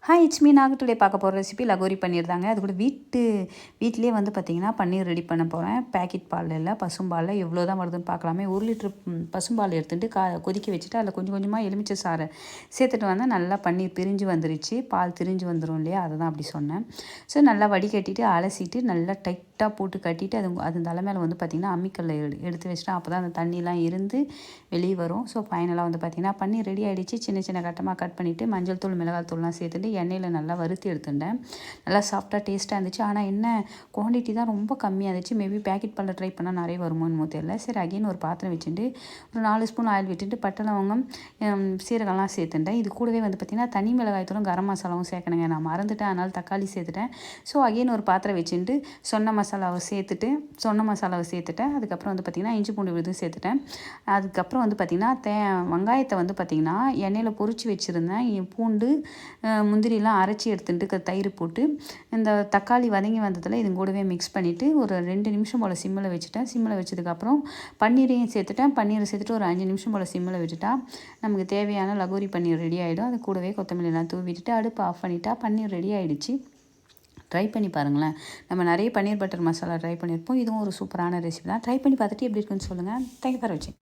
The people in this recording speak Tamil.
ஹாய் இட்ஸ் மீ நாங்கள் டுடே பார்க்க போகிற ரெசிபி லகோரி பன்னீர் தாங்க. அது கூட வீட்டிலே வந்து பார்த்திங்கன்னா பன்னீர் ரெடி பண்ண போகிறேன். பேக்கெட் பால் இல்லை, பசும்பாலில் எவ்வளோ தான் வருதுன்னு பார்க்கலாமே. 1 லிட்டர் பசும்பால் எடுத்துகிட்டு கொதிக்க வச்சுட்டு அதில் கொஞ்சம் கொஞ்சமாக எலுமிச்சை சாறை சேர்த்துட்டு வந்தால் நல்லா பன்னீர் பிரிஞ்சு வந்துருச்சு. பால் திரிஞ்சு வந்துடும் இல்லையா, அதை தான் அப்படி சொன்னேன். ஸோ நல்லா வடிகட்டிட்டு அலசிட்டு நல்லா டைட்டாக போட்டு கட்டிட்டு அது தலை மேலே வந்து பார்த்திங்கன்னா அம்மிக்கல்லை எடுத்து வச்சுட்டேன். அப்போ தான் அந்த தண்ணிலாம் இருந்து வெளியே வரும். ஸோ ஃபைனலாக வந்து பார்த்திங்கன்னா பன்னீர் ரெடி ஆகிடுச்சு. சின்ன சின்ன கட்டமாக கட் பண்ணிவிட்டு மஞ்சள் தூள், மிளகாய் தூள்லாம் சேர்த்துட்டு எண்ணெயில் நல்லா வறுத்து எடுத்துட்டேன். நல்லா சாஃப்டாக டேஸ்ட்டாக இருந்துச்சு. ஆனால் என்ன குவான்டிட்டி தான் ரொம்ப கம்மியாக இருந்துச்சு. மேபி பேக்கெட் பாலில் ட்ரை பண்ணால் நிறைய வருமோன்னு தெரியல. சரி, அகைன் ஒரு பாத்திரம் வச்சுட்டு ஒரு 4 ஸ்பூன் ஆயில் விட்டுட்டு பட்டை, லவங்கம், சீரகம்லாம் சேர்த்துட்டேன். இது கூடவே வந்து பார்த்திங்கன்னா தனி மிளகாய் தூளும் கரம் மசாலாவும் சேர்க்கணுங்க. நான் மறந்துட்டேன், அதனால் தக்காளி சேர்த்துட்டேன். ஸோ அகைன் ஒரு பாத்திரம் வச்சுட்டு சொன்ன மசாலாவை சேர்த்துட்டேன். அதுக்கப்புறம் வந்து பார்த்திங்கன்னா இஞ்சி பூண்டு விழுதும் சேர்த்துட்டேன். அதுக்கப்புறம் வந்து பார்த்திங்கன்னா வெங்காயத்தை வந்து பார்த்திங்கன்னா எண்ணெயில் பொரிச்சு வச்சுருந்தேன். பூண்டு, முந்திரிலாம் அரைச்சி எடுத்துட்டு தயிர் போட்டு இந்த தக்காளி வதங்கி வந்ததில் இது கூடவே மிக்ஸ் பண்ணிவிட்டு ஒரு 2 நிமிஷம் போல் சிம்மில் வச்சுட்டேன். சிம்மில் வச்சதுக்கப்புறம் பன்னீரையும் சேர்த்துட்டேன். பன்னீரை சேர்த்துட்டு ஒரு 5 நிமிஷம் போல் சிம்மில் விட்டுட்டா நமக்கு தேவையான லகோரி பன்னீர் ரெடி ஆகிடும். அது கூடவே கொத்தமல்லிலாம் தூவிட்டுட்டு அடுப்பு ஆஃப் பண்ணிட்டா பன்னீர் ரெடி ஆகிடுச்சு. ட்ரை பண்ணி பாருங்களேன். நம்ம நிறைய பன்னீர் பட்டர் மசாலா ட்ரை பண்ணியிருப்போம். இதுவும் ஒரு சூப்பரான ரெசிபி தான். ட்ரை பண்ணி பார்த்துட்டு எப்படி இருக்குன்னு சொல்லுங்கள். தேங்க்யூ ஃபார் வாட்சிங்.